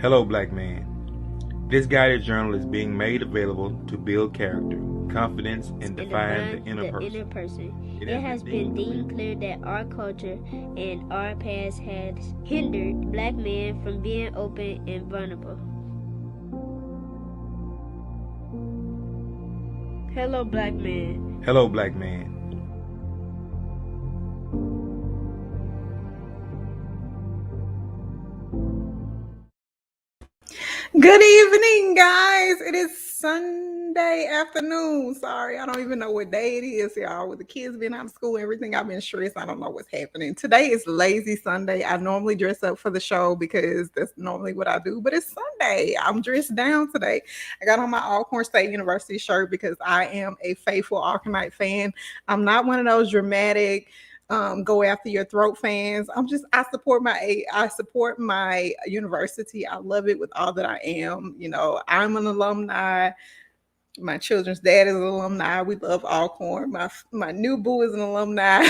Hello, Black Man. This guided journal is being made available to build character, confidence, and define the inner person. It has been deemed clear that our culture and our past has hindered Black men from being open and vulnerable. Hello, Black Man. Hello, Black Man. Good evening, guys. It is Sunday afternoon. Sorry, I don't even know what day it is, y'all. With the kids being out of school, everything, I've been stressed. I don't know what's happening. Today is Lazy Sunday. I normally dress up for the show because that's normally what I do, but it's Sunday. I'm dressed down today. I got on my Alcorn State University shirt because I am a faithful Arcanite fan. I'm not one of those dramatic go after your throat fans. I support my university. I love it with all that I am. You know, I'm an alumni. My children's dad is an alumni. We love Alcorn. My new boo is an alumni.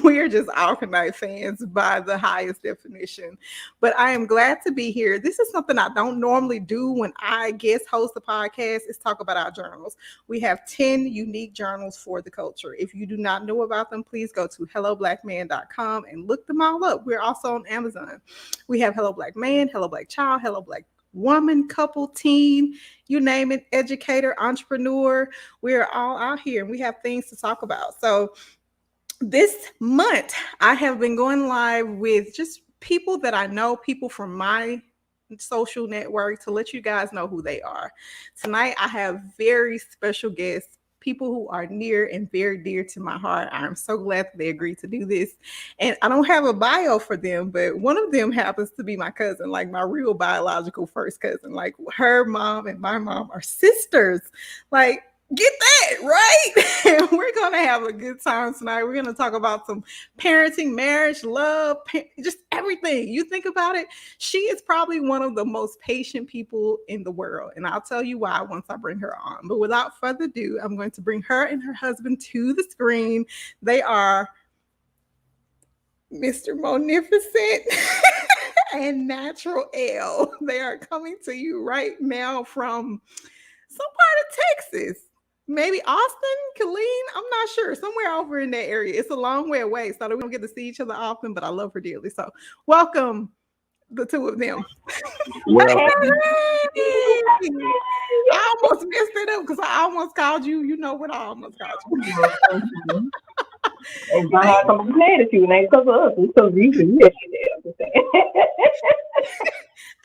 We are just Alcornite fans by the highest definition. But I am glad to be here. This is something I don't normally do when I guest host a podcast, is talk about our journals. We have 10 unique journals for the culture. If you do not know about them, please go to helloblackman.com and look them all up. We're also on Amazon. We have Hello Black Man, Hello Black Child, Hello Black Woman, couple, teen, you name it, educator, entrepreneur. We're all out here and we have things to talk about. So this month I have been going live with just people that I know, people from my social network, to let you guys know who they are. Tonight I have very special guests, people who are near and very dear to my heart. I'm so glad that they agreed to do this. And I don't have a bio for them, but one of them happens to be my cousin, like my real biological first cousin. Like her mom and my mom are sisters. Like, get that, right? And we're going to have a good time tonight. We're going to talk about some parenting, marriage, love, just everything. You think about it, she is probably one of the most patient people in the world. And I'll tell you why once I bring her on. But without further ado, I'm going to bring her and her husband to the screen. They are Mr. Monificent and Natural L. They are coming to you right now from some part of Texas. Maybe Austin, Killeen, I'm not sure. Somewhere over in that area. It's a long way away, so we don't get to see each other often, but I love her dearly. So welcome, the two of them. Well, I almost messed it up because I almost called you. You know what? I almost called you. and God had something mad at you, and ain't because of us. It's because you yes, you did.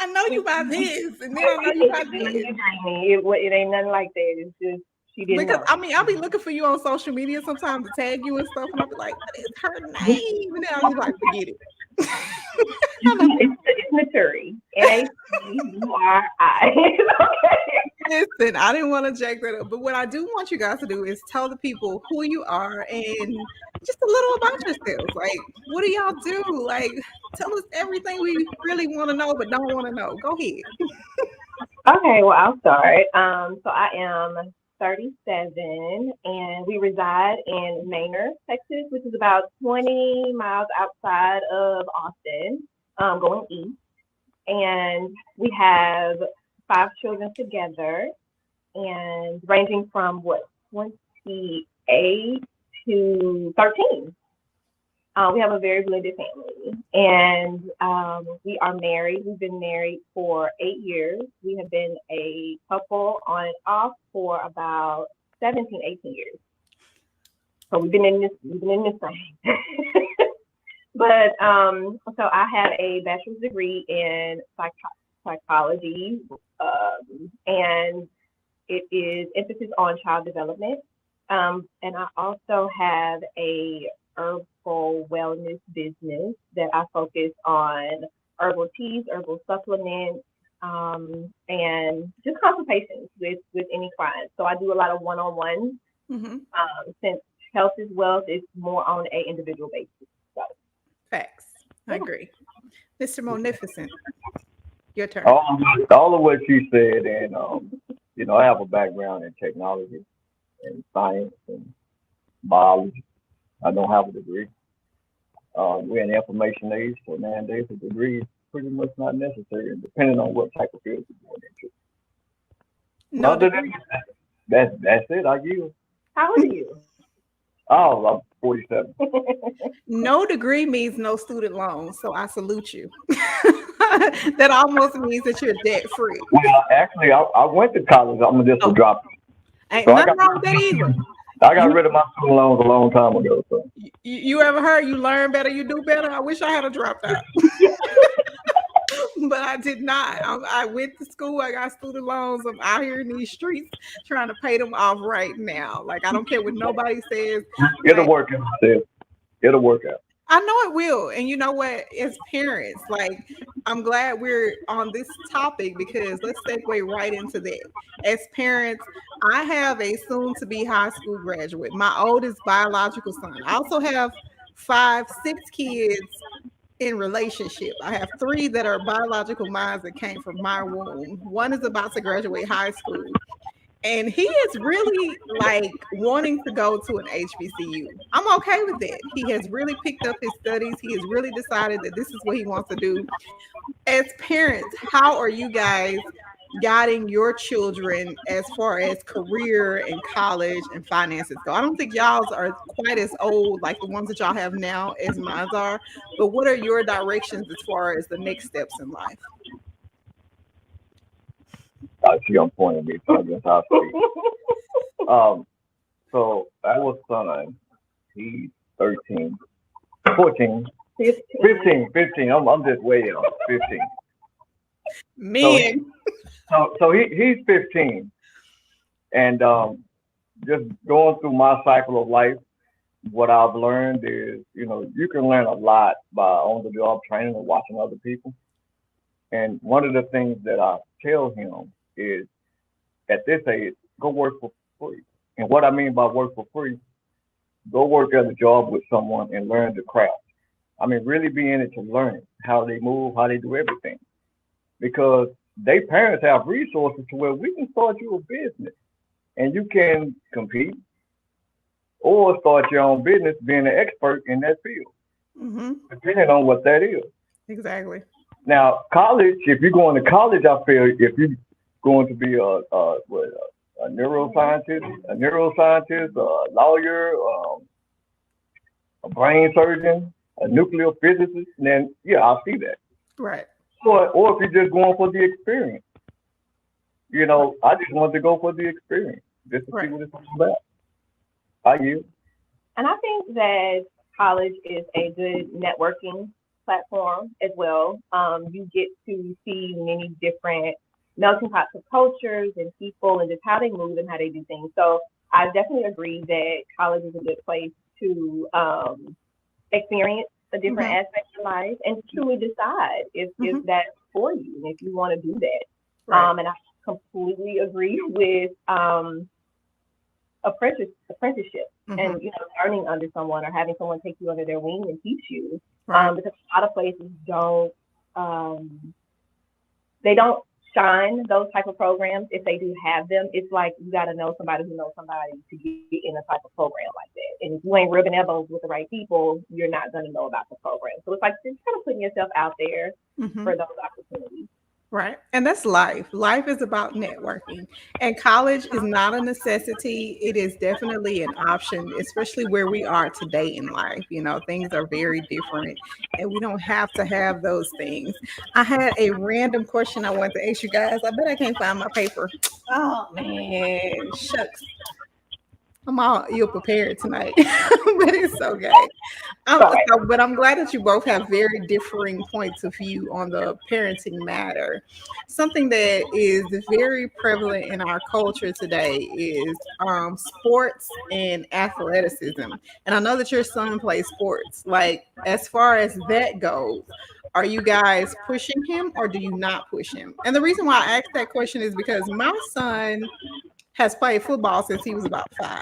I know you by this, and then I know you by this. It ain't nothing like that. It's just she didn't. Because know. I mean, I'll be looking for you on social media sometimes to tag you and stuff, and I'll be like, "What is her name?" And then I'll be like, "Forget it." It's Maturi. N-A-C-U-R-I. Okay. Listen, I didn't want to jack that up, but what I do want you guys to do is tell the people who you are and just a little about yourselves. Like, what do y'all do? Like, tell us everything we really want to know but don't want to know. Go ahead. Okay, well, I'll start. So I am 37, and we reside in Manor, Texas, which is about 20 miles outside of Austin, going east. And we have 5 children together, and ranging from 28 to 13. We have a very blended family, and we are married. We've been married for 8 years. We have been a couple on and off for about 17, 18 years. So we've been in this thing. But so I have a bachelor's degree in psychology, and it is emphasis on child development. And I also have a herbal wellness business that I focus on herbal teas, herbal supplements, and just consultations with any client. So I do a lot of one-on-ones. Mm-hmm. Since health is wealth, it's more on a individual basis. So. Facts. I agree. Mr. Monificent, your turn. All of what you said, and I have a background in technology and science and biology. I don't have a degree. We're in the information age, so nowadays a degree pretty much not necessary, depending on what type of field you're going into. No Other than degree. that's it. I yield. How old are you? Oh, I'm 47. No degree means no student loans, so I salute you. That almost means that you're debt free. Well, actually, I went to college. I'm just a Oh, drop. ain't So I nothing got wrong with that either. I got You, rid of my student loans a long time ago. So you ever heard you learn better, you do better? I wish I had a dropped out. But I did not. I went to school. I got student loans. I'm out here in these streets trying to pay them off right now. Like I don't care what nobody says. it'll Like work out. Sis. It'll work out. I know it will. And you know what? As parents, like I'm glad we're on this topic because let's segue right into that. As parents, I have a soon-to-be high school graduate, my oldest biological son. I also have 6 kids in relationship. I have 3 that are biological minds that came from my womb. One is about to graduate high school. And he is really like wanting to go to an HBCU. I'm okay with that. He has really picked up his studies. He has really decided that this is what he wants to do. As parents, how are you guys guiding your children as far as career and college and finances go? I don't think y'all's are quite as old like the ones that y'all have now as mine are, but what are your directions as far as the next steps in life? She on point at me, so I guess I'll speak. So I was son. He's 13, 14, 15. I'm just way off. 15. Men. So he's 15, and just going through my cycle of life, what I've learned is, you can learn a lot by on-the-job training and watching other people. And one of the things that I tell him is, at this age, go work for free. And what I mean by work for free, go work at a job with someone and learn the craft. I mean, really be in it to learn how they move, how they do everything. Because they parents have resources to where we can start you a business and you can compete or start your own business being an expert in that field, depending on what that is. Exactly. Now, college, if you're going to college, I feel if you're going to be a neuroscientist, a lawyer, a brain surgeon, a nuclear physicist, then yeah, I see that. Right. Or if you're just going for the experience, I just want to go for the experience, just to see what it's all about. How you? And I think that college is a good networking platform as well. You get to see many different melting pots of cultures and people and just how they move and how they do things. So I definitely agree that college is a good place to experience a different aspect of life and truly decide if that's for you and if you want to do that. Right. And I completely agree with apprenticeship and learning under someone or having someone take you under their wing and teach you. Right. Because a lot of places they don't shine those type of programs. If they do have them, it's like you got to know somebody who knows somebody to get in a type of program like that. And if you ain't rubbing elbows with the right people, you're not going to know about the program. So it's like just kind of putting yourself out there for those opportunities. Right. And that's life. Life is about networking. And college is not a necessity. It is definitely an option, especially where we are today in life. Things are very different and we don't have to have those things. I had a random question I wanted to ask you guys. I bet I can't find my paper. Oh, man. Shucks. I'm all ill prepared tonight, but it's okay. But I'm glad that you both have very differing points of view on the parenting matter. Something that is very prevalent in our culture today is sports and athleticism. And I know that your son plays sports. Like, as far as that goes, are you guys pushing him or do you not push him? And the reason why I asked that question is because my son has played football since he was about 5,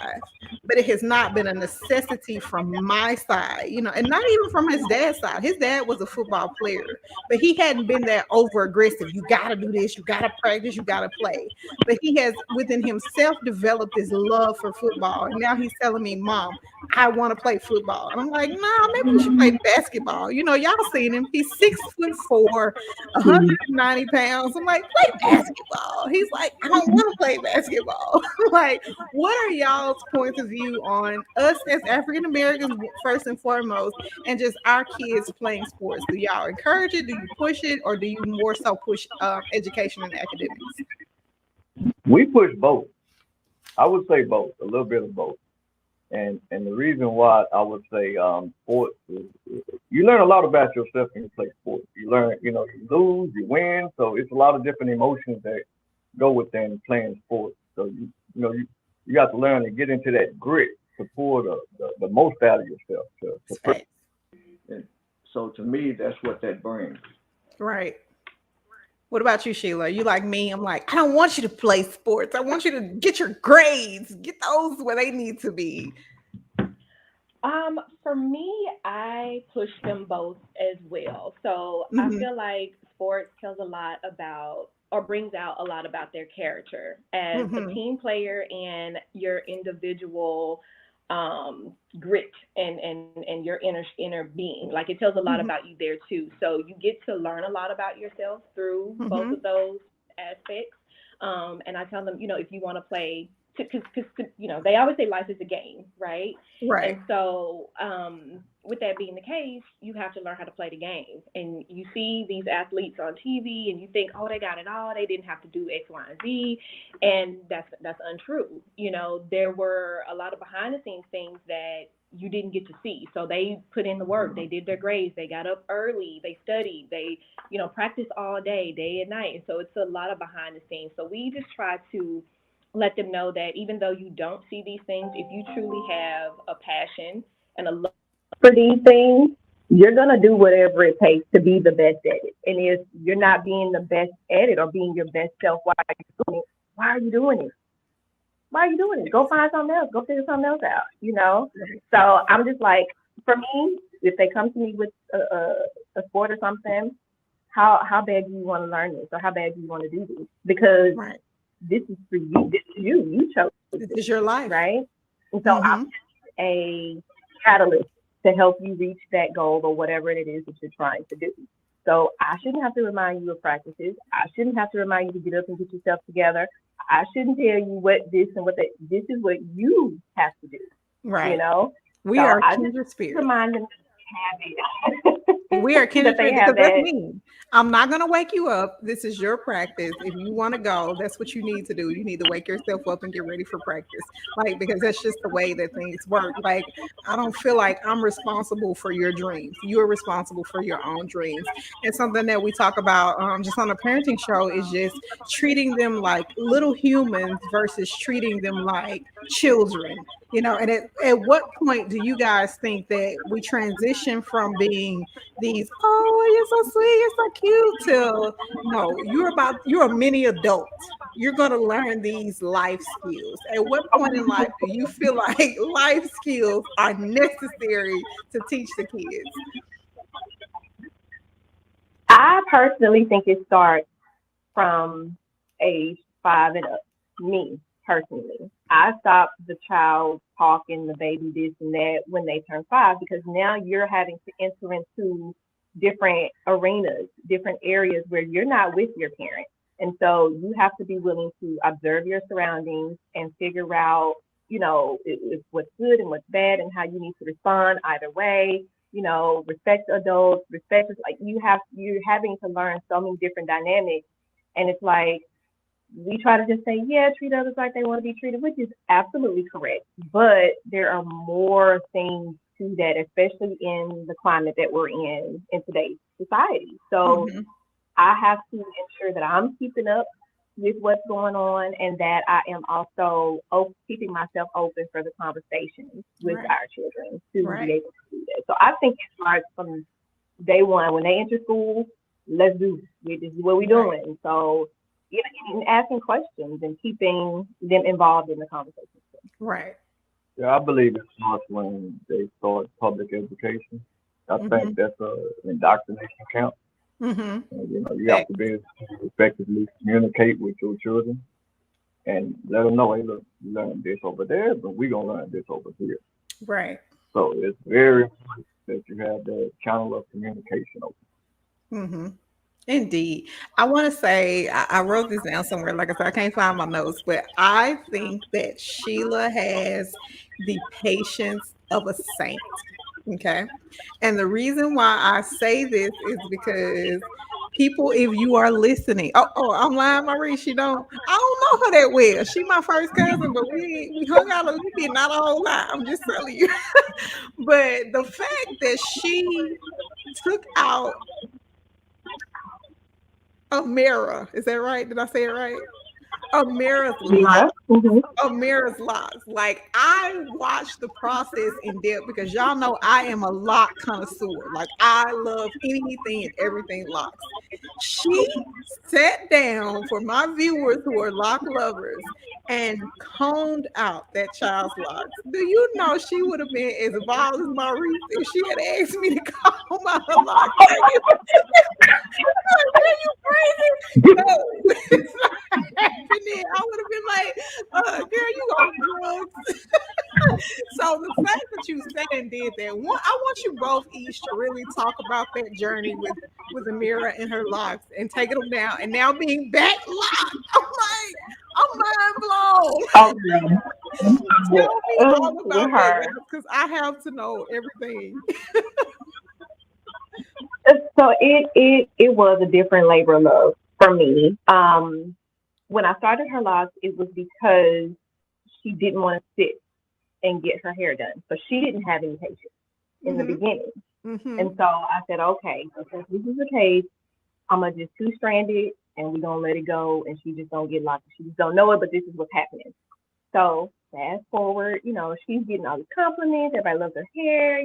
but it has not been a necessity from my side, and not even from his dad's side. His dad was a football player, but he hadn't been that over aggressive. You got to do this, you got to practice, you got to play. But he has within himself developed this love for football. And now he's telling me, Mom, I want to play football. And I'm like, no, maybe we should play basketball. Y'all seen him. He's 6'4", 190 pounds. I'm like, play basketball. He's like, I don't want to play basketball. Like, what are y'all's points of view on us as African Americans, first and foremost, and just our kids playing sports? Do y'all encourage it? Do you push it? Or do you more so push education and academics? We push both. I would say both, a little bit of both. And the reason why I would say sports is you learn a lot about yourself when you play sports. You learn, you lose, you win. So it's a lot of different emotions that go within playing sports. So you got to learn to get into that grit to pull the most out of yourself. To play. And so to me, that's what that brings. Right. What about you, Sheila? You like me? I'm like, I don't want you to play sports. I want you to get your grades, get those where they need to be. For me, I push them both as well. So I feel like sports tells a lot about, or brings out a lot about their character as a team player and your individual grit and your inner being. Like, it tells a lot about you there too. So you get to learn a lot about yourself through both of those aspects. And I tell them, if you want to play, because they always say life is a game, right? Right. And so with that being the case, you have to learn how to play the game. And you see these athletes on TV and you think, oh, they got it all. They didn't have to do X, Y, and Z. And that's untrue. There were a lot of behind the scenes things that you didn't get to see. So they put in the work. They did their grades. They got up early. They studied. They, practiced all day and night. And so it's a lot of behind the scenes. So we just try to let them know that even though you don't see these things, if you truly have a passion and a love for these things, you're going to do whatever it takes to be the best at it. And if you're not being the best at it or being your best self while you're doing it, why are you doing it? Why are you doing it? Go find something else. Go figure something else out, So I'm just like, for me, if they come to me with a sport or something, how bad do you want to learn this? Or how bad do you want to do this? Because this is for you. This is you. You chose this is your life, right? And so I'm just a catalyst to help you reach that goal or whatever it is that you're trying to do. So I shouldn't have to remind you of practices. I shouldn't have to remind you to get up and get yourself together. I shouldn't tell you what this and what that. This is what you have to do. Right. We so are I kindred spirits. Remind them to have it. We are kindred spirits because that's me. I'm not going to wake you up. This is your practice. If you want to go, that's what you need to do. You need to wake yourself up and get ready for practice. Because that's just the way that things work. I don't feel like I'm responsible for your dreams. You're responsible for your own dreams. And something that we talk about just on a parenting show is just treating them like little humans versus treating them like children. And at what point do you guys think that we transition from being these, oh, you're so sweet, you're so cute, to no, you're a mini adult. You're going to learn these life skills. At what point in life do you feel like life skills are necessary to teach the kids? I personally think it starts from age 5 and up. Me, personally. I stopped the child talking, the baby this and that when they turn 5, because now you're having to enter into different arenas, different areas where you're not with your parent. And so you have to be willing to observe your surroundings and figure out, what's good and what's bad and how you need to respond either way. Respect adults, you're having to learn so many different dynamics. And it's like, we try to just say, treat others like they want to be treated, which is absolutely correct. But there are more things to that, especially in the climate that we're in today's society. So I have to ensure that I'm keeping up with what's going on and that I am also keeping myself open for the conversations with our children to be able to do that. So I think it starts from day one. When they enter school, let's do this. This is what we're doing. So and asking questions and keeping them involved in the conversation. Right. Yeah, I believe it starts when they start public education. I think that's an indoctrination camp. And, you have to be able to effectively communicate with your children and let them know, hey, look, you learn this over there, but we're going to learn this over here. Right. So it's very important that you have that channel of communication open. Indeed. I want to say, I wrote this down somewhere. Like I said, I can't find my notes, but I think that Sheila has the patience of a saint. Okay. And the reason why I say this is because people, if you are listening, I'm lying, Marie. I don't know her that well. She my first cousin, but we hung out a little bit, not a whole lot. I'm just telling you. But the fact that she took out Amira, is that right? Did I say it right? Amira's locks. Like, I watched the process in depth because y'all know I am a lock connoisseur. Like, I love anything and everything locks. She sat down, for my viewers who are lock lovers, and combed out that child's locks. Do you know she would have been as bald as Maurice if she had asked me to comb out her locks? Are you crazy? No, it's not happening. I would have been like, girl, you on drugs. So the fact that you sat and did that, I want you both each to really talk about that journey with Amira and her locks and taking them down and now being back locked. I'm mind blown. Tell me all about that because I have to know everything. So it was a different labor of love for me. When I started her locks, it was because she didn't want to sit and get her hair done. So she didn't have any patience in the beginning. And so I said, okay, since this is the case, I'm going to just two-strand it and we're going to let it go and she just don't get locked. She just don't know it, but this is what's happening. So fast forward, she's getting all these compliments. Everybody loves her hair,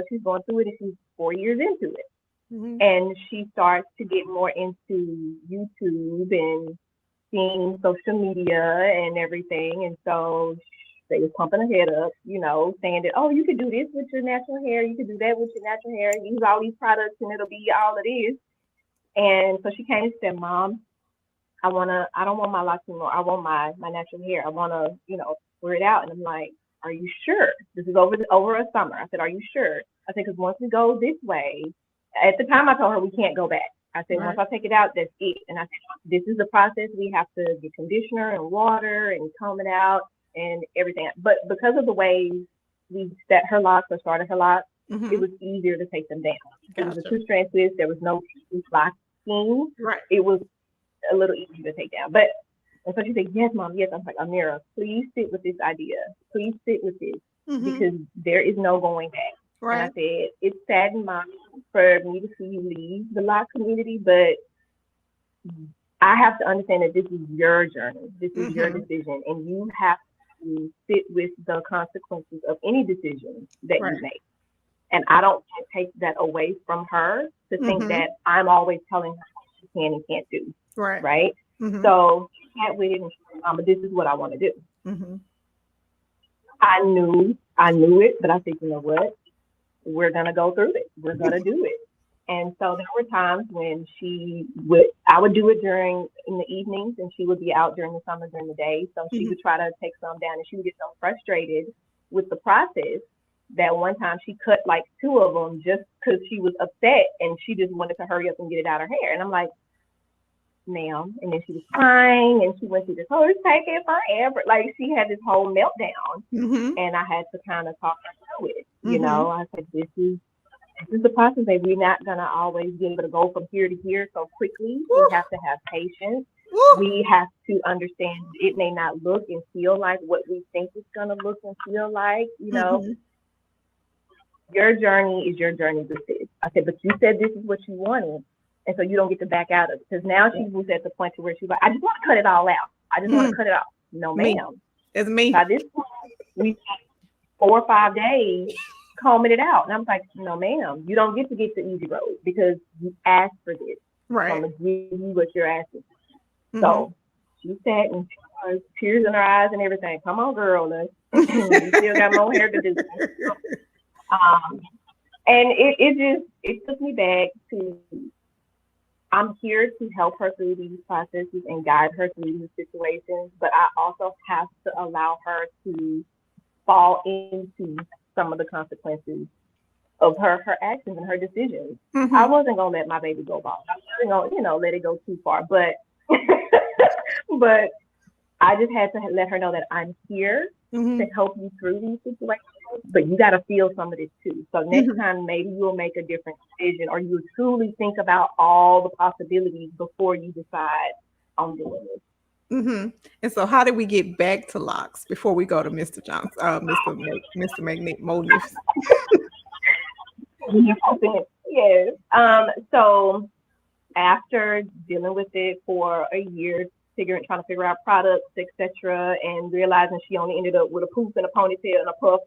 she's going through it and she's 4 years into it. And she starts to get more into YouTube and seeing social media and everything. And so they was pumping her head up, saying that, oh, you could do this with your natural hair. You could do that with your natural hair. Use all these products and it'll be all it is. And so she came and said, Mom, I don't want my locks anymore. I want my natural hair. I want to, wear it out. And I'm like, are you sure? This is over a summer. I said, are you sure? I said, because once we go this way, at the time I told her we can't go back. I said, once I take it out, that's it. And I said, this is the process. We have to get conditioner and water and comb it out and everything. But because of the way we set her locks or started her locks, it was easier to take them down. It was a two-strand twist. There was no locking. Right. It was a little easier to take down. But and so she said, yes, Mom, yes. I'm like, Amira, please sit with this idea. Please sit with this because there is no going back. Right. And I said, it saddened Mom for me to see you leave the lock community, but I have to understand that this is your journey. This is your decision, and you have to sit with the consequences of any decision that you make. And I don't take that away from her to think that I'm always telling her what she can and can't do. Right? So she sat with it and she said, Mama, this is what I want to do. I knew it, but I said, you know what? We're going to go through it. We're going to do it. And so there were times when I would do it in the evenings and she would be out during the summer during the day. So she would try to take some down and she would get so frustrated with the process that one time she cut like 2 of them just because she was upset and she just wanted to hurry up and get it out of her hair. And I'm like, ma'am. And then she was crying and she went through this, oh, it's taking forever. Like she had this whole meltdown and I had to kind of talk her through it. I said, this is the process that we're not going to always be able to go from here to here so quickly. We have to have patience. We have to understand it may not look and feel like what we think it's going to look and feel like, Your journey is your journey with this. I said, but you said this is what you wanted. And so you don't get to back out of it. Because now she was at the point to where she's like, I just want to cut it all out. I just want to cut it off. No, ma'am. It's me. By this point, we 4 or 5 days combing it out. And I'm like, no, ma'am. You don't get to get the easy road because you asked for this. Right. I'm going to give you what you're asking. So she sat and tears in her eyes and everything. Come on, girl, you still got more hair to do. And it took me back to, I'm here to help her through these processes and guide her through these situations, but I also have to allow her to fall into some of the consequences of her actions and her decisions. I wasn't gonna let my baby go bald. I wasn't gonna, let it go too far, but but I just had to let her know that I'm here to help you through these situations, but you got to feel some of this too. So next time, maybe you'll make a different decision, or you truly think about all the possibilities before you decide on doing this. And so, how did we get back to locks before we go to Mr. Johnson, Mr. Magnificent? Yes. So after dealing with it for a year, trying to figure out products, etc., and realizing she only ended up with a poof and a ponytail and a puff,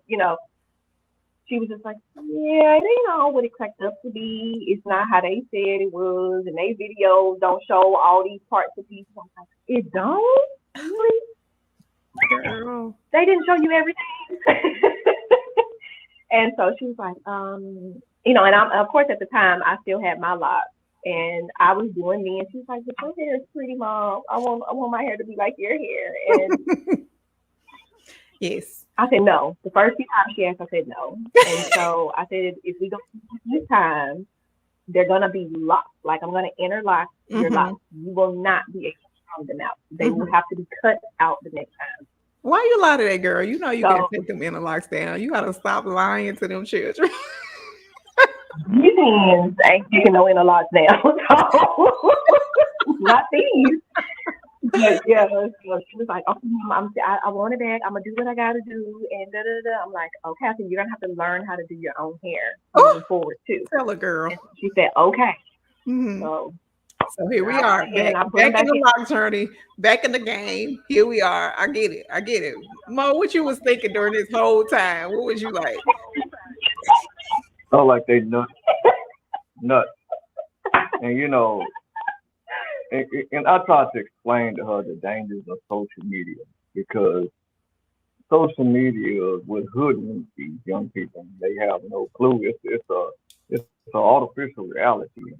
she was just like, yeah, it ain't all what it cracked up to be. It's not how they said it was, and they videos don't show all these parts of people. I'm like, it don't? Really? Girl. They didn't show you everything. And so she was like, and I'm, of course, at the time, I still had my locks. And I was doing me, and she was like, "But your hair is pretty, Mom. I want my hair to be like your hair." And yes, I said no. The first few times she asked, I said no. And so I said, if we go this time, they're gonna be locked. Like, I'm gonna interlock your locks. You will not be able to throw them out. They will have to be cut out the next time. Why you lie to that girl? You know you can't take them interlocks down. You gotta stop lying to them children. These hands ain't taking no interlocks down. So not these. But yeah, so she was like, "Oh, I want it back. I'm gonna do what I gotta do." And I'm like, "Okay, so you're gonna have to learn how to do your own hair moving forward too." Tell a girl. And she said, "Okay." So here we are, back in the lock journey, back in the game. Here we are. I get it. Mo, what you was thinking during this whole time? What was you like? Oh, like they nuts. And and I tried to explain to her the dangers of social media, because social media will hoodwink these young people. They have no clue. It's an artificial reality.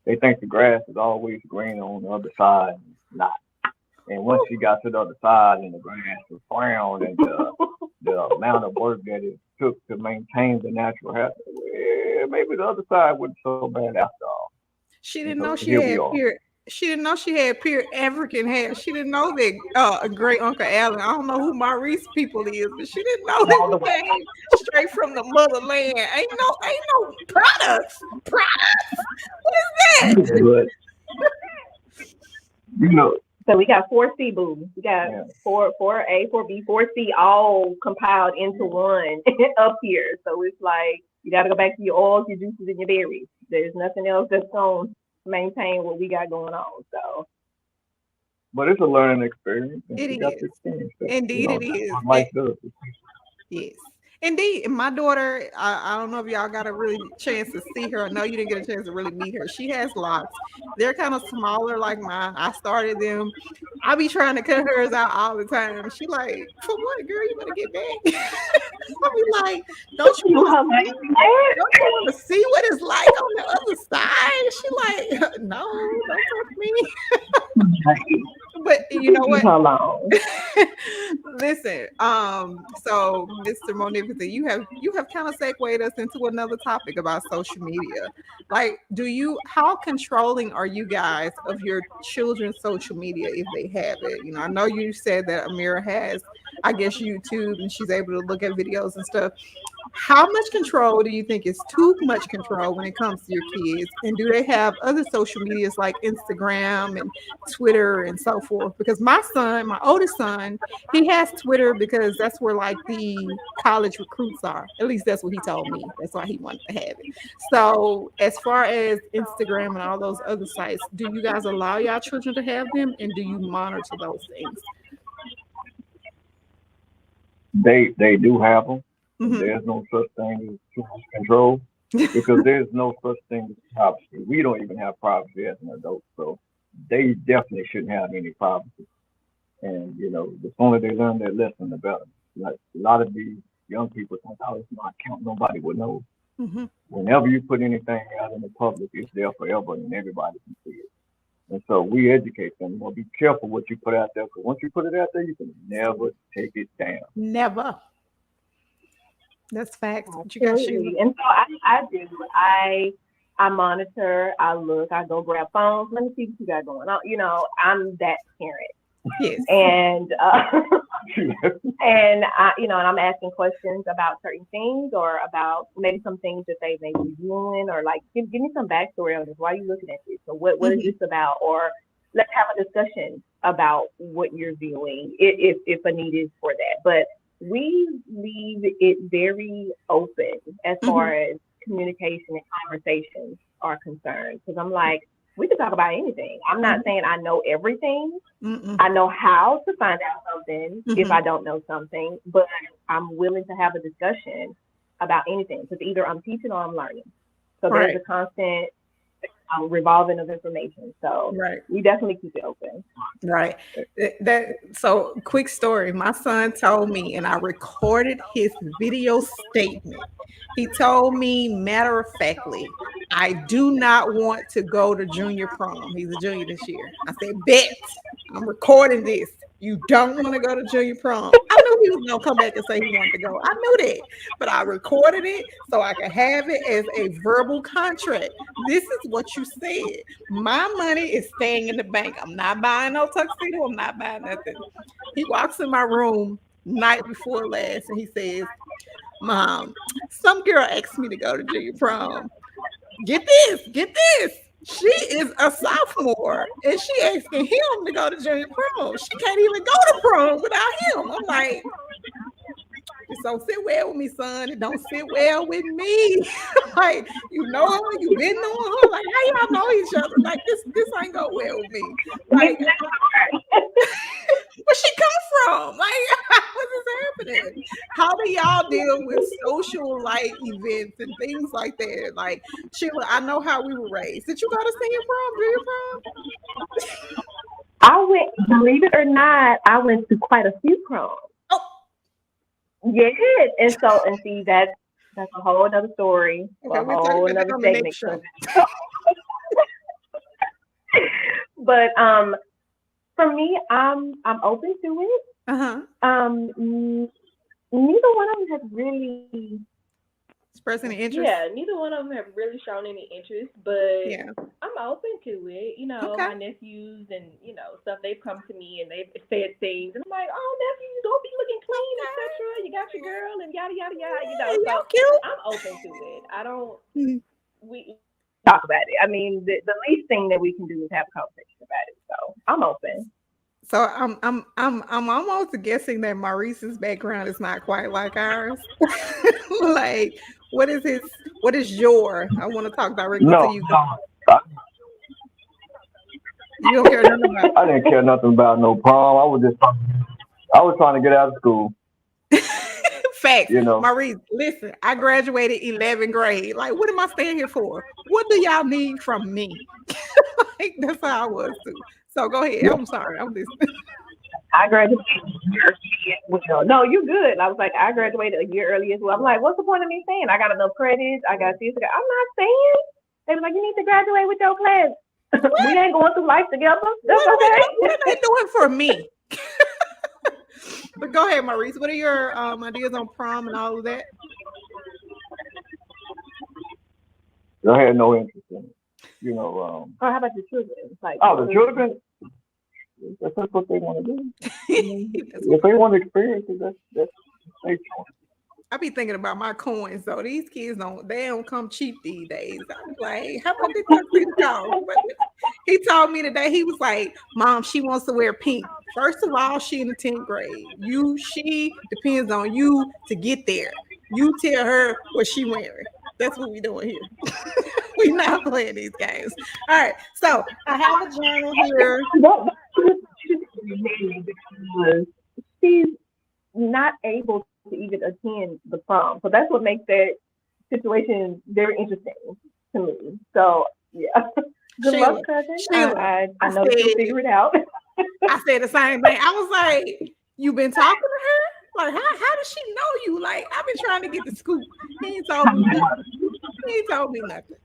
They think the grass is always green on the other side, and it's not. And once she got to the other side and the grass was brown, and the amount of work that it took to maintain the natural habitat, maybe the other side wasn't so bad after all. She didn't know she had pure. She didn't know she had pure African hair. She didn't know that great Uncle Alan. I don't know who Maurice people is, but she didn't know that he came straight from the motherland. Ain't no products. What is that? So we got 4C, boo. We got 4A, 4B, 4C all compiled into one up here. So it's like you got to go back to your oils, your juices, and your berries. There's nothing else that's going to maintain what we got going on. So, but it's a learning experience. It is. Indeed, it is. Yes. Indeed, my daughter, I don't know if y'all got a really chance to see her. No, you didn't get a chance to really meet her. She has locks. They're kind of smaller like mine. I started them. I be trying to cut hers out all the time. She like, for what, girl? You better get back. I be like, don't you want to see what it's like on the other side? She like, no, don't touch me. But you know what? Listen, so Mr. Magnificent, you have kind of segued us into another topic about social media. Like, how controlling are you guys of your children's social media if they have it? I know you said that Amira has, I guess, YouTube, and she's able to look at videos and stuff. How much control do you think is too much control when it comes to your kids? And do they have other social medias like Instagram and Twitter and so forth? Because my oldest son, he has Twitter because that's where like the college recruits are. At least that's what he told me. That's why he wanted to have it. So as far as Instagram and all those other sites, do you guys allow y'all children to have them? And do you monitor those things? They do have them. There's no such thing as too much control, because there's no such thing as privacy. We don't even have privacy as an adult. So they definitely shouldn't have any problems. And the sooner they learn their lesson, the better. Like a lot of these young people think, "Oh, it's my account; nobody would know." Mm-hmm. Whenever you put anything out in the public, it's there forever, and everybody can see it. And so we educate them. Be careful what you put out there, because once you put it out there, you can never take it down. Never. That's facts. What you got, Absolutely. And so I do. I monitor. I look. I go grab phones. Let me see what you got going on. I'm that parent. Yes. And and I'm asking questions about certain things, or about maybe some things that they may be doing, or like give me some backstory on this. Why are you looking at this? So what is this about? Or let's have a discussion about what you're viewing, if a need is for that. But we leave it very open as far as communication and conversations are concerned, because I'm like, we can talk about anything. I'm not saying I know everything. I know how to find out something if I don't know something, but I'm willing to have a discussion about anything, because either I'm teaching or I'm learning. So there's a constant revolving of information. So we definitely keep it open. Right. So quick story. My son told me, and I recorded his video statement. He told me, matter of factly, I do not want to go to junior prom. He's a junior this year. I said, bet. I'm recording this. You don't want to go to junior prom. I knew he was going to come back and say he wanted to go. I knew that. But I recorded it so I could have it as a verbal contract. This is what you said. My money is staying in the bank. I'm not buying no tuxedo. I'm not buying nothing. He walks in my room night before last and he says, Mom, some girl asked me to go to junior prom. Get this. She is a sophomore and she asking him to go to junior prom. She can't even go to prom without him. I'm like, it don't sit well with me, son. It don't sit well with me. Like, you know her, you been knowing her. Like, how y'all know each other? Like, this ain't go well with me. Like, where she come from? Like, what is happening? How do y'all deal with social like events and things like that? Like, Sheila, I know how we were raised. Did you go to senior prom? I went, believe it or not, I went to quite a few proms. Yes, and see that's a whole other story, a whole another segment. But for me, I'm open to it. Neither one of them has really expressed any interest. Yeah, neither one of them have really shown any interest, but I'm open to it. My nephews and stuff, they've come to me and they've said things, and I'm like, oh, nephew, you don't be looking clean, etc. You got your girl, and yada yada yada. So I'm open to it. I don't. We talk about it. I mean, the least thing that we can do is have a conversation about it. So I'm open. So I'm almost guessing that Maurice's background is not quite like ours. Like, what is your? I want to talk directly to you. You don't care nothing about. I didn't care nothing about no prom. I was trying to get out of school. Facts. Maurice, listen, I graduated 11th grade. Like, what am I staying here for? What do y'all need from me? Like, that's how I was too. So go ahead. I'm sorry. I'm listening. I graduated a year early. No, you're good. I was like, I graduated a year early as well. I'm like, what's the point of me saying I got enough credits? I got this. I'm not saying. They were like, you need to graduate with your class. We ain't going through life together. That's okay. What are they doing for me? But go ahead, Maurice. What are your ideas on prom and all of that? I had no interest in it. How about the children? Like, the children? That's what they want to do. If they want to experience it, that's their choice. I be thinking about my coins though. These kids don't come cheap these days. I'm like, how about this $30? He told me today, he was like, Mom, she wants to wear pink. First of all, she in the 10th grade. She depends on you to get there. You tell her what she wearing. That's what we doing here. We not playing these games. All right. So I have a journal here. Because she's not able to even attend the prom. So that's what makes that situation very interesting to me. So yeah. Good luck, cousin. I know that you'll figure it out. I said the same thing. I was like, you been talking to her? Like, how does she know you? Like, I've been trying to get the scoop. He ain't told me nothing.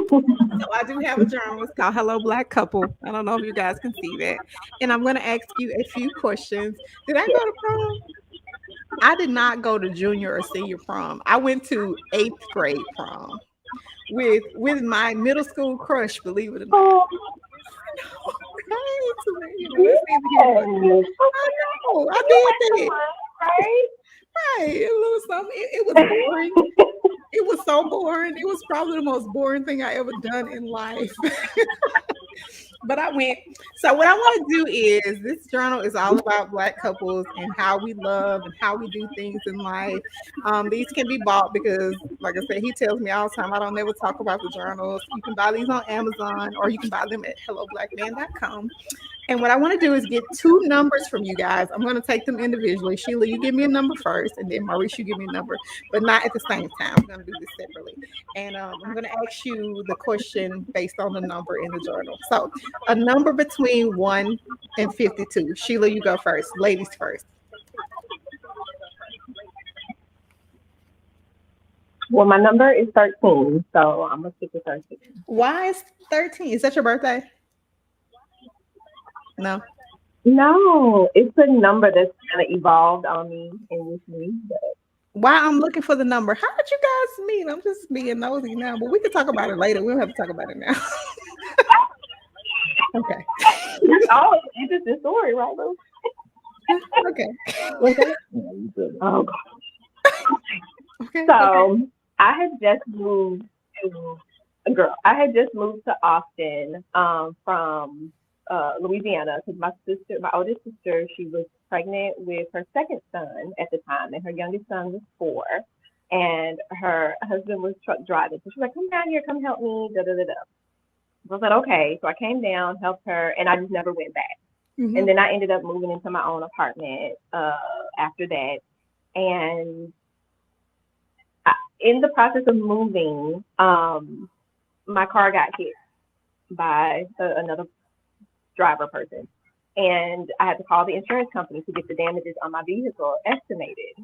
So I do have a journal. It's called Hello Black Couple. I don't know if you guys can see that. And I'm going to ask you a few questions. Did I go to prom? I did not go to junior or senior prom. I went to 8th grade prom with my middle school crush, believe it or not. I did that. Right. A little something. It was boring. It was so boring. It was probably the most boring thing I ever done in life. But I went. So what I want to do is, this journal is all about Black couples and how we love and how we do things in life. These can be bought because, like I said, he tells me all the time, I don't never talk about the journals. You can buy these on Amazon, or you can buy them at helloblackman.com. And what I want to do is get 2 numbers from you guys. I'm going to take them individually. Sheila, you give me a number first, and then Maurice, you give me a number, but not at the same time. We're going to do this separately. And I'm going to ask you the question based on the number in the journal. So a number between 1 and 52. Sheila, you go first. Ladies first. Well, my number is 13, so I'm going to stick with 13. Why is 13? Is that your birthday? No, it's a number that's kind of evolved on me and with me. But why I'm looking for the number? How did you guys meet? I'm just being nosy now, but we can talk about it later. We don't have to talk about it now. Okay. Oh, it's an interesting story, right, Lou? Okay. Oh, God. Okay. So I had just moved to Austin from Louisiana, because my oldest sister, she was pregnant with her second son at the time, and her youngest son was 4, and her husband was truck driving. So she's like, "Come down here, come help me." So I was like, okay. So I came down, helped her, and I just never went back. Mm-hmm. And then I ended up moving into my own apartment after that, and in the process of moving, my car got hit by another driver person, and I had to call the insurance company to get the damages on my vehicle estimated.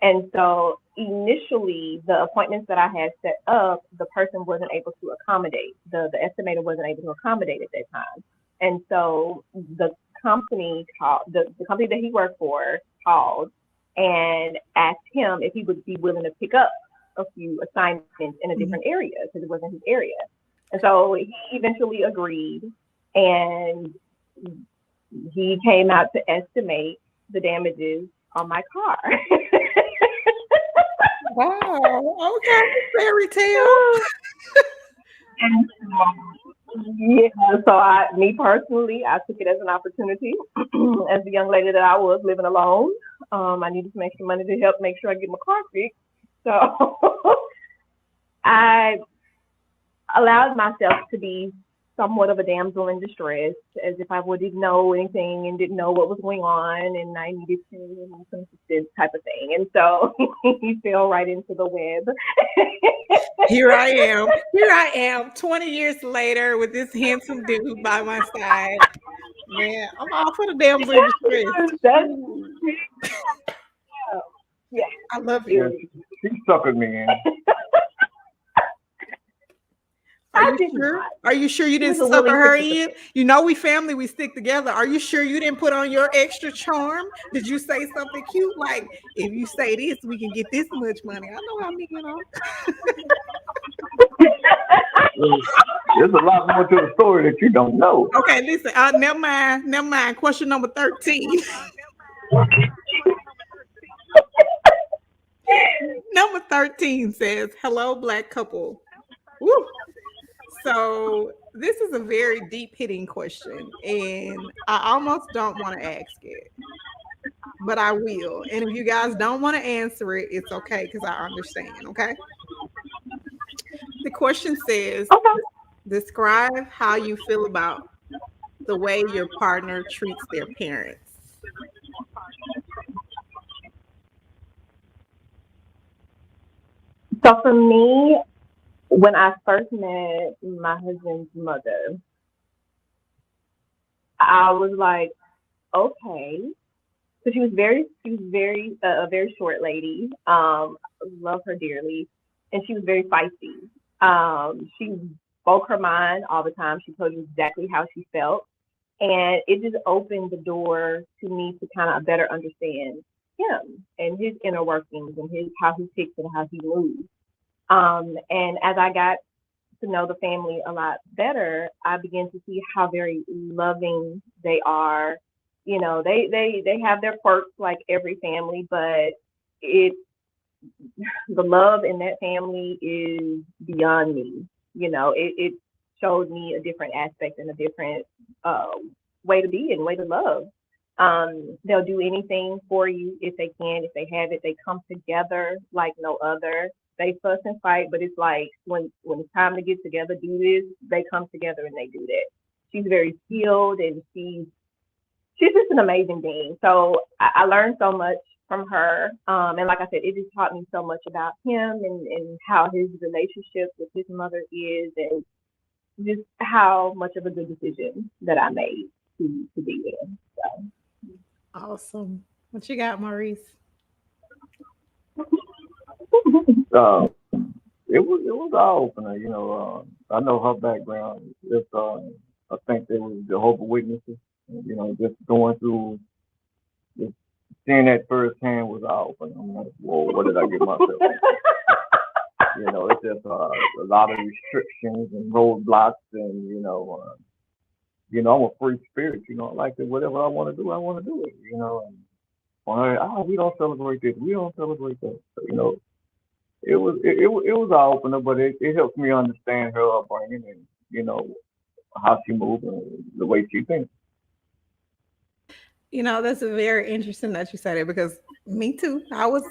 And so initially, the appointments that I had set up, the person wasn't able to accommodate. The estimator wasn't able to accommodate at that time. And so the company the company that he worked for called and asked him if he would be willing to pick up a few assignments in a different area, because it wasn't his area. And so he eventually agreed, and he came out to estimate the damages on my car. Wow. Okay. Fairy tale. And so me personally, I took it as an opportunity. As the young lady that I was living alone, I needed to make some money to help make sure I get my car fixed. So I allowed myself to be somewhat of a damsel in distress, as if I didn't know anything and didn't know what was going on, and I needed to some assistance type of thing. And so he fell right into the web. Here I am, 20 years later, with this handsome dude by my side. Man, I'm all for the damsel in distress. Yeah, I love you. She suckered me in. Are you sure you didn't sucker her in? You know we family, we stick together. Are you sure you didn't put on your extra charm? Did you say something cute like, if you say this, we can get this much money? I know how me, There's a lot more to the story that you don't know. Okay, listen. Never mind. Question number 13. Number 13 says, "Hello, Black couple." Woo. So this is a very deep hitting question, and I almost don't want to ask it, but I will. And if you guys don't want to answer it, it's okay, because I understand. Okay. The question says, describe how you feel about the way your partner treats their parents. So for me, When I first met my husband's mother, I was like, okay. So she was a very short lady. Love her dearly, and she was very feisty. She spoke her mind all the time. She told you exactly how she felt, and it just opened the door to me to kind of better understand him and his inner workings and how he ticks and how he moves. And as I got to know the family a lot better, I began to see how very loving they are. You know, they have their quirks like every family, but the love in that family is beyond me. You know, it showed me a different aspect and a different way to be and way to love. They'll do anything for you if they can, if they have it. They come together like no other. They fuss and fight, but it's like when it's time to get together, do this, they come together and they do that. She's very skilled and she's just an amazing being. So I learned so much from her. And like I said, it just taught me so much about him and how his relationship with his mother is, and just how much of a good decision that I made to be in. So. Awesome. What you got, Maurice? It was eye opener, you know. I know her background. I think they were Jehovah's Witnesses. You know, just going through, just seeing that firsthand was eye opener. I'm like, whoa, what did I get myself into? You know, it's just a lot of restrictions and roadblocks, and you know, I'm a free spirit. You know, I like it. Whatever I want to do, I want to do it. You know, and we don't celebrate this. We don't celebrate that. So, you know. It was eye opener, but it helps me understand her upbringing and you know how she moves and the way she thinks. You know, that's very interesting that you said it, because me too. I was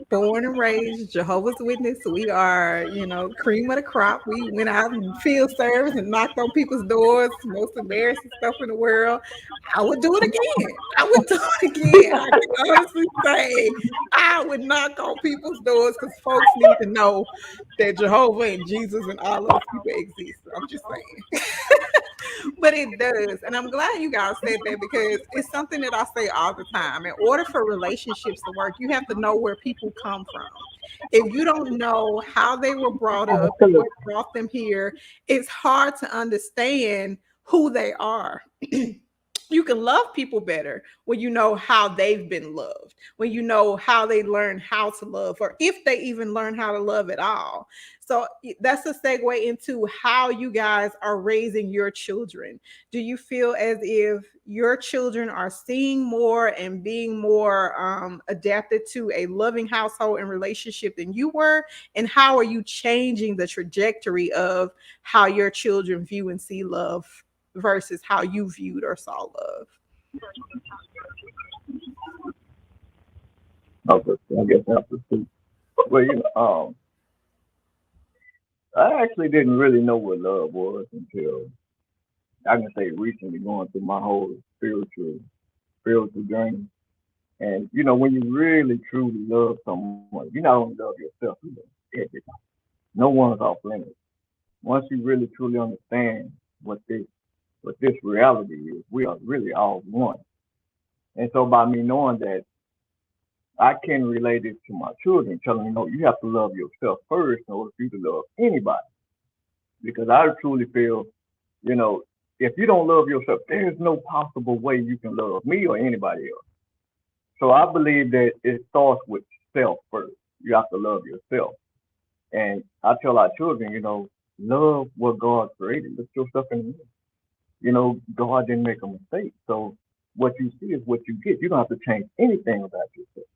born and raised Jehovah's Witness. We are, you know, cream of the crop. We went out and field service and knocked on people's doors, most embarrassing stuff in the world. I would do it again. I can honestly say I would knock on people's doors because folks need to know that Jehovah and Jesus and all those people exist. I'm just saying. But it does. And I'm glad you guys said that, because it's something that I say all the time. In order for relationships to work, you have to know where people come from. If you don't know how they were brought up, what brought them here, it's hard to understand who they are. You can love people better when you know how they've been loved, when you know how they learn how to love, or if they even learn how to love at all. So that's a segue into how you guys are raising your children. Do you feel as if your children are seeing more and being more adapted to a loving household and relationship than you were? And how are you changing the trajectory of how your children view and see love versus how you viewed or saw love? Okay, I guess that's the truth. Well, you know, I actually didn't really know what love was until I can say recently, going through my whole spiritual journey. And you know, when you really truly love someone, you not only love yourself, you love everybody. No one's off limits. Once you really truly understand what this reality is, we are really all one. And so by me knowing that, I can relate it to my children, telling them, no, you have to love yourself first in order for you to love anybody. Because I truly feel, you know, if you don't love yourself, there's no possible way you can love me or anybody else. So I believe that it starts with self first. You have to love yourself. And I tell our children, you know, love what God created. Look yourself in the mirror. You know, God didn't make a mistake. So what you see is what you get. You don't have to change anything about yourself.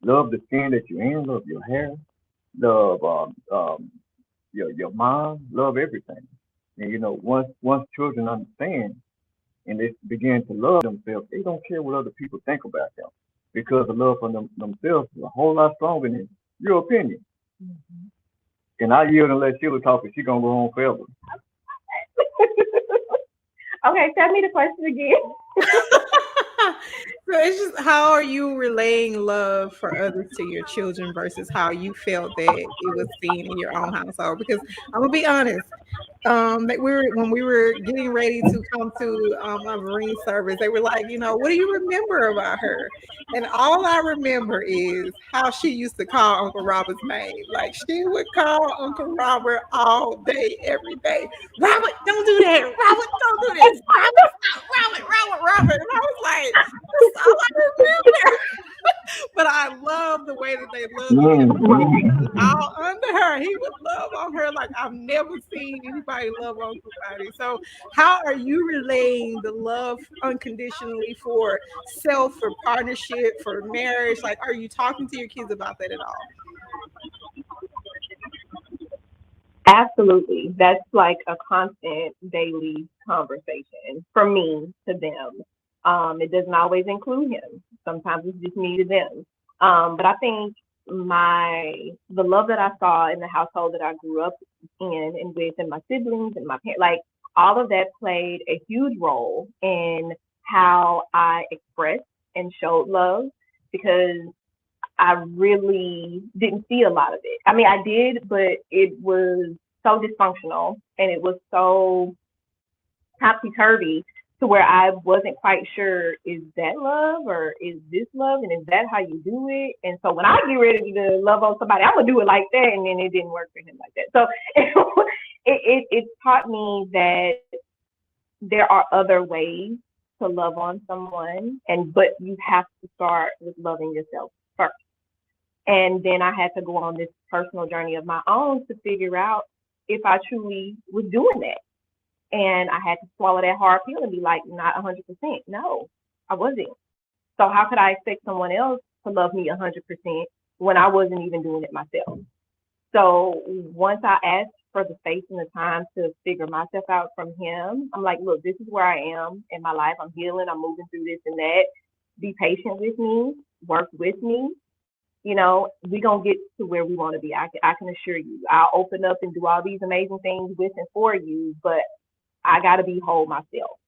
Love the skin that you're in, love your hair, love your mind, love everything. And you know, once children understand and they begin to love themselves, they don't care what other people think about them, because the love for themselves is a whole lot stronger than your opinion. Mm-hmm. And I yield and let Sheila talk, because she's gonna go home forever. Okay, tell me the question again. So it's just, how are you relaying love for others to your children versus how you felt that it was seen in your own household? Because I'm gonna be honest, that when we were getting ready to come to my Marine service, they were like, what do you remember about her? And all I remember is how she used to call Uncle Robert's name. Like, she would call Uncle Robert all day, every day. Robert, don't do that. Robert, don't do this. Robert, stop. Robert. And I was like, that's all I remember. But I love the way that they loved him. All under her, he would love on her like I've never seen anybody love on somebody. So how are you relaying the love unconditionally for self, for partnership, for marriage? Like, are you talking to your kids about that at all? Absolutely. That's like a constant daily conversation for me to them. It doesn't always include him. Sometimes it's just me to them. But I think the love that I saw in the household that I grew up in and with, and my siblings and my parents, like, all of that played a huge role in how I expressed and showed love, because I really didn't see a lot of it. I mean, I did, but it was so dysfunctional and it was so topsy-turvy to where I wasn't quite sure, is that love or is this love, and is that how you do it? And so when I get ready to love on somebody, I'm gonna do it like that, and then it didn't work for him like that. So it taught me that there are other ways to love on someone, but you have to start with loving yourself first. And then I had to go on this personal journey of my own to figure out if I truly was doing that. And I had to swallow that hard pill and be like, not 100%. No, I wasn't. So how could I expect someone else to love me 100% when I wasn't even doing it myself? So once I asked for the space and the time to figure myself out from him, I'm like, look, this is where I am in my life. I'm healing. I'm moving through this and that. Be patient with me. Work with me. We're going to get to where we want to be. I can assure you. I'll open up and do all these amazing things with and for you, but I got to be whole myself,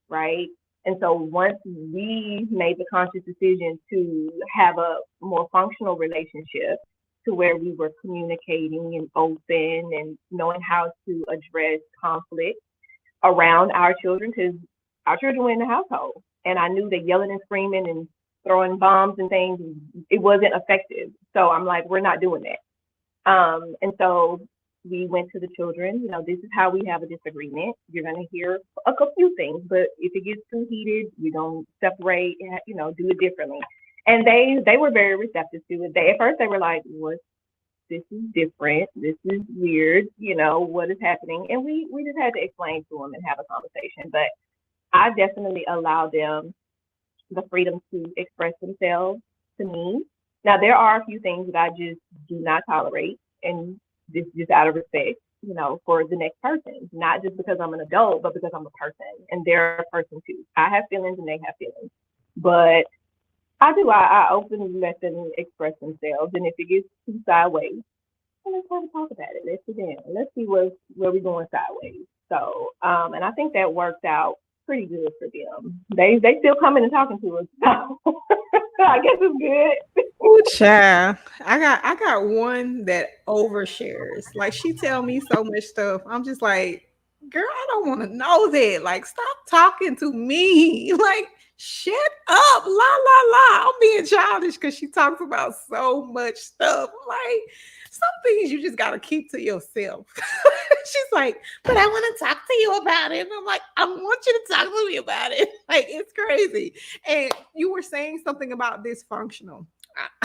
right? And so once we made the conscious decision to have a more functional relationship, to where we were communicating and open and knowing how to address conflict around our children, because our children were in the household, and I knew that yelling and screaming and throwing bombs and things, it wasn't effective. So I'm like, we're not doing that. And so we went to the children, this is how we have a disagreement. You're going to hear a few things, but if it gets too heated, we're going to separate, do it differently. And they were very receptive to it. At first they were like, this is different. This is weird. What is happening? And we just had to explain to them and have a conversation. But I definitely allowed them the freedom to express themselves to me. Now, there are a few things that I just do not tolerate, and just out of respect, for the next person, not just because I'm an adult, but because I'm a person and they're a person too. I have feelings and they have feelings, but I openly let them express themselves. And if it gets too sideways, let's have a talk about it. Let's sit down. Let's see where we're going sideways. So, and I think that worked out pretty good for them. They still coming and talking to us. So I guess it's good. Ooh, child. I got one that overshares. Like, she tell me so much stuff. I'm just like, girl, I don't want to know that. Like, stop talking to me. Like, shut up. La la la. I'm being childish because she talks about so much stuff. Like, some things you just gotta keep to yourself. She's like, but I want to talk to you about it. And I'm like, I want you to talk to me about it. Like, it's crazy. And you were saying something about dysfunctional.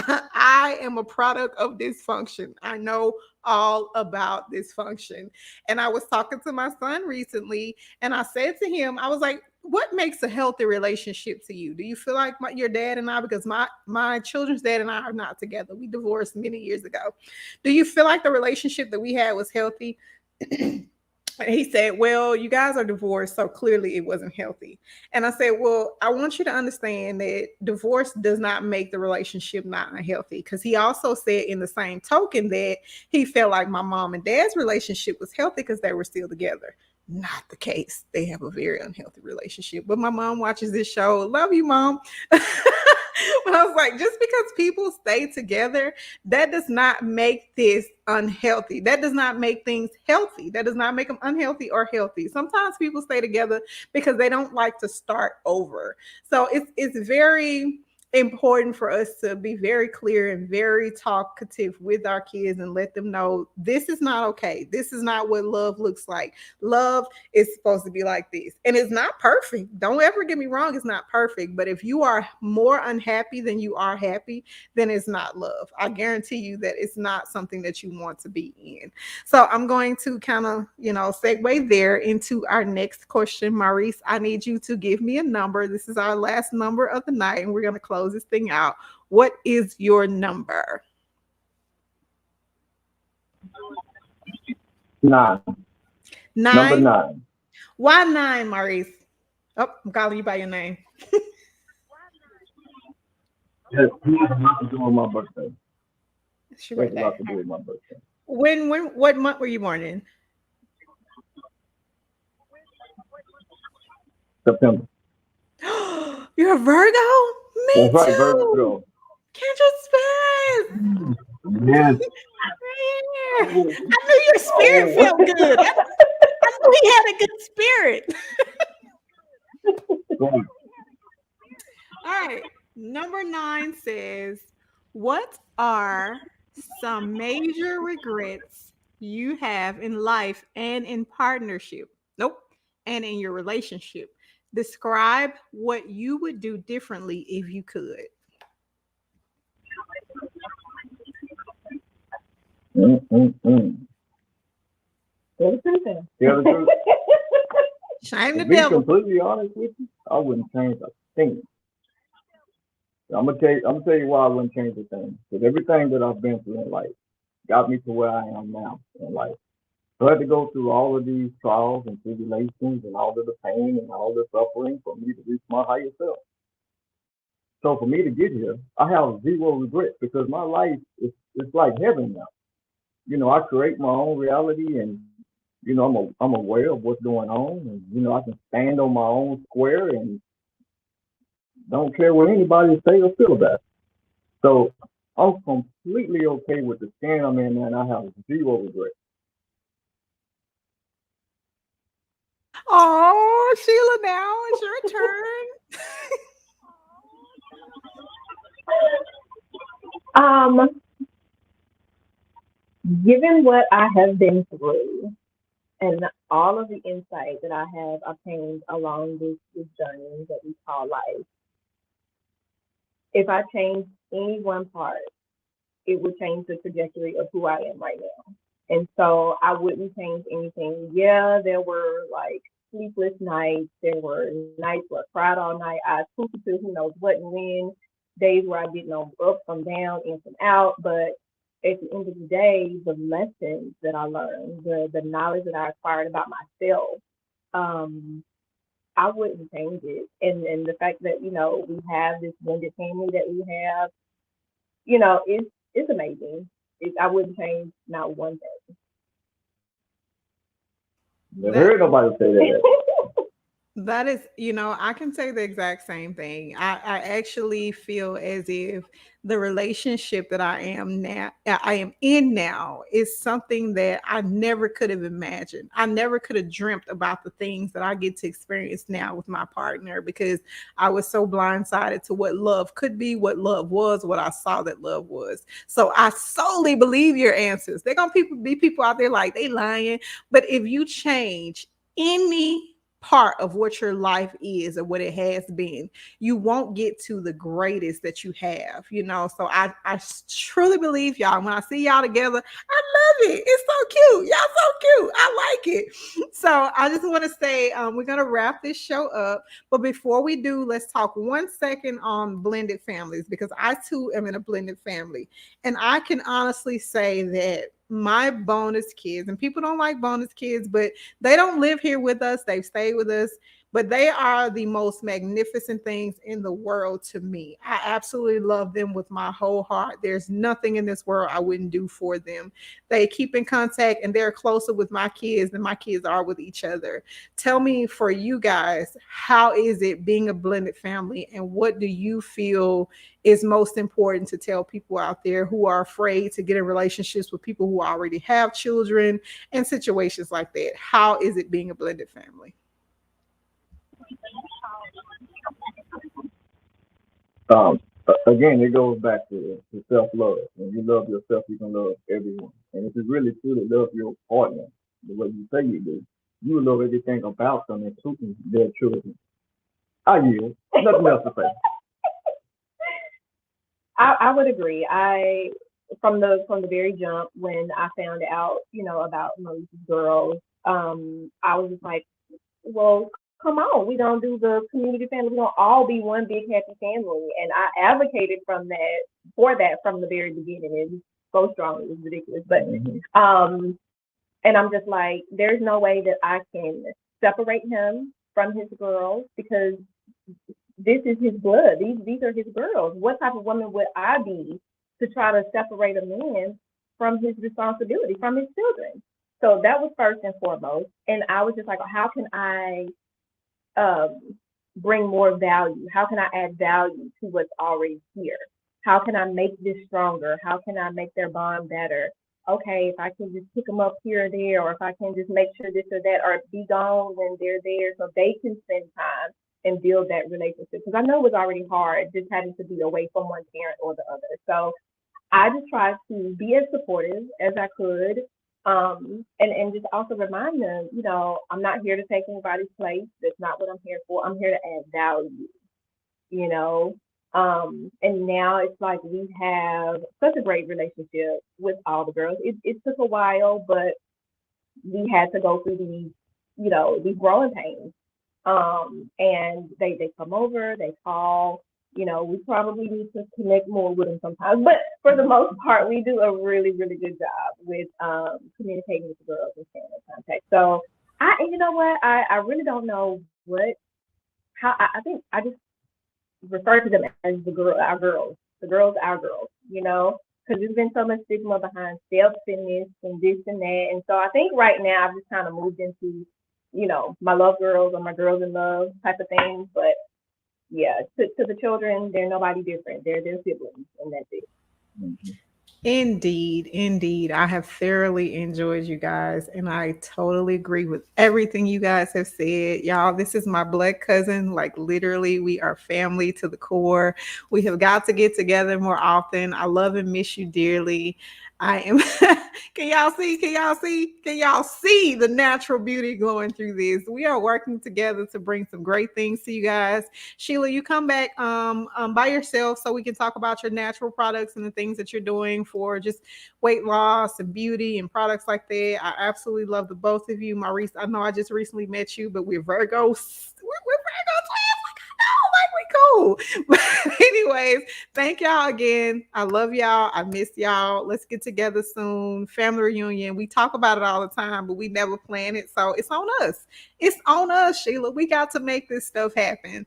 I am a product of dysfunction. I know all about dysfunction. And I was talking to my son recently, and I said to him, I was like, what makes a healthy relationship to you? Do you feel like your dad and I, because my children's dad and I are not together. We divorced many years ago. Do you feel like the relationship that we had was healthy? He said, well, you guys are divorced, so clearly it wasn't healthy. And I said, well, I want you to understand that divorce does not make the relationship not healthy, because he also said in the same token that he felt like my mom and dad's relationship was healthy because they were still together. not the case. They have a very unhealthy relationship. But my mom watches this show. Love you, Mom. But I was like, just because people stay together, that does not make this unhealthy. That does not make things healthy. That does not make them unhealthy or healthy. Sometimes people stay together because they don't like to start over. So it's very important for us to be very clear and very talkative with our kids and let them know this is not okay. This is not what love looks like. Love is supposed to be like this. And it's not perfect. Don't ever get me wrong. It's not perfect. But if you are more unhappy than you are happy, then it's not love. I guarantee you that it's not something that you want to be in. So I'm going to kind of, segue there into our next question. Maurice, I need you to give me a number. This is our last number of the night, and we're going to close this thing out. What is your number? 9. Number 9. Why 9, Maurice? Oh, I'm calling you by your name. Yes, he has a lot to do with my birthday. She has a lot to do with my birthday. What month were you born in? September. You're a Virgo? Me That's right, too. Virgo. Kindred spirits. Yes. I knew your spirit felt good. I knew he had a good spirit. All right. Number 9 says, what are some major regrets you have in life and in partnership? Nope. And in your relationship. Describe what you would do differently if you could. Shame the devil. To be completely honest with you, I wouldn't change a thing. I'm gonna tell you why I wouldn't change a thing. Because everything that I've been through in life got me to where I am now in life. So I had to go through all of these trials and tribulations and all of the pain and all the suffering for me to reach my higher self. So for me to get here, I have zero regrets because my life is like heaven now. I create my own reality, and I'm aware of what's going on, and I can stand on my own square and don't care what anybody say or feel about it. So I'm completely okay with the stand I'm in, and I have zero regrets. Oh, Sheila, now it's your turn. Given what I have been through and all of the insight that I have obtained along this journey that we call life, if I change any one part, it would change the trajectory of who I am right now. And so I wouldn't change anything. Yeah, there were like sleepless nights. There were nights where I cried all night. I pooped to who knows what and when. Days where I didn't know up from down, in from out. But at the end of the day, the lessons that I learned, the knowledge that I acquired about myself, I wouldn't change it. And the fact that, we have this blended family that we have, it's amazing. I wouldn't change not one thing. Never heard nobody say that. That is, I can say the exact same thing. I actually feel as if the relationship that I am in now is something that I never could have imagined. I never could have dreamt about the things that I get to experience now with my partner, because I was so blindsided to what love could be, what love was, what I saw that love was. So I solely believe your answers. They're going to be people out there like they lying. But if you change any part of what your life is or what it has been, you won't get to the greatest that you have, so I truly believe y'all. When I see y'all together, I love it. It's so cute. Y'all so cute. I like it. So I just want to say we're going to wrap this show up, but before we do, let's talk 1 second on blended families, because I too am in a blended family, and I can honestly say that my bonus kids, and people don't like bonus kids, but they don't live here with us. They've stayed with us. but they are the most magnificent things in the world to me. I absolutely love them with my whole heart. There's nothing in this world I wouldn't do for them. They keep in contact and they're closer with my kids than my kids are with each other. Tell me, for you guys, how is it being a blended family, and what do you feel is most important to tell people out there who are afraid to get in relationships with people who already have children and situations like that? How is it being a blended family? Again, it goes back to self-love. When you love yourself, you can love everyone. And if you really truly love your partner the way you say you do, you will love everything about them, including their children. I yield. Nothing else to say. I would agree. From the very jump when I found out, about Maurice's girls, I was just like, well, come on, we don't do the community family. We don't all be one big happy family. And I advocated for that from the very beginning. It was so strong, it was ridiculous. But and I'm just like, there's no way that I can separate him from his girls, because this is his blood. These are his girls. What type of woman would I be to try to separate a man from his responsibility, from his children? So that was first and foremost. And I was just like, how can I bring more value? How can I add value to what's already here? How can I make this stronger? How can I make their bond better? Okay, if I can just pick them up here or there, or if I can just make sure this or that, or be gone when they're there so they can spend time and build that relationship. Because I know it was already hard just having to be away from one parent or the other. So I just tried to be as supportive as I could, and just also remind them, I'm not here to take anybody's place. That's not what I'm here for. I'm here to add value, you know. And now it's like we have such a great relationship with all the girls. It took a while, but we had to go through these growing pains. And they come over, they call. We probably need to connect more with them sometimes, but for the most part, we do a really, really good job with communicating with the girls and staying in contact. So you know what, I really don't know how. I think I just refer to them as our girls, the girls, our girls. Because there's been so much stigma behind self-centeredness and this and that, and so I think right now I've just kind of moved into my love girls or my girls in love type of thing. But yeah, to the children, they're nobody different. They're their siblings, and that's it. Mm-hmm. Indeed. I have thoroughly enjoyed you guys, and I totally agree with everything you guys have said. Y'all, this is my blood cousin. Like, literally, we are family to the core. We have got to get together more often. I love and miss you dearly. I am. Can y'all see? Can y'all see the natural beauty going through this? We are working together to bring some great things to you guys. Sheila, you come back by yourself so we can talk about your natural products and the things that you're doing for just weight loss and beauty and products like that. I absolutely love the both of you. Maurice, I know I just recently met you, but we're Virgos. We're Virgo twins. Cool. But anyways, thank y'all again. I love y'all. I miss y'all. Let's get together soon. Family reunion. We talk about it all the time, but we never plan it. So it's on us. It's on us, Sheila. We got to make this stuff happen.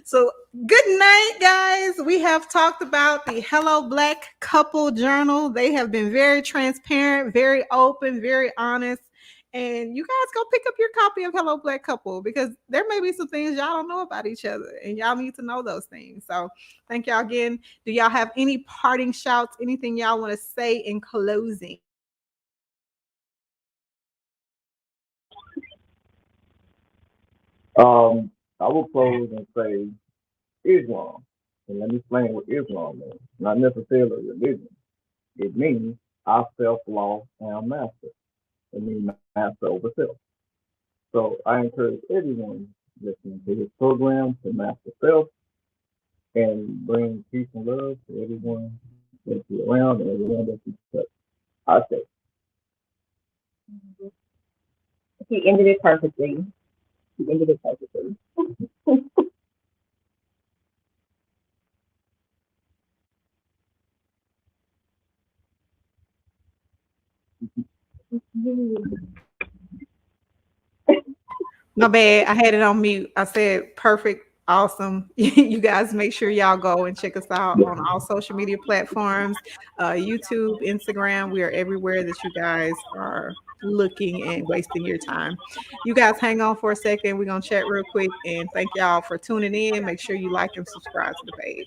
So good night, guys. We have talked about the Hello Black Couple Journal. They have been very transparent, very open, very honest. And you guys go pick up your copy of Hello Black Couple, because there may be some things y'all don't know about each other, and y'all need to know those things. So thank y'all again. Do y'all have any parting shouts, anything y'all want to say in closing? I will close and say Islam. And let me explain what Islam means. Not necessarily religion. It means I self-law am master. It means master over self. So I encourage everyone listening to this program to master self and bring peace and love to everyone that you're around and everyone that you touch. I say. He ended it perfectly. My bad. I had it on mute. I said perfect. Awesome. You guys make sure y'all go and check us out on all social media platforms, YouTube, Instagram. We are everywhere that you guys are looking and wasting your time. You guys hang on for a second. We're going to chat real quick, and thank y'all for tuning in. Make sure you like and subscribe to the page.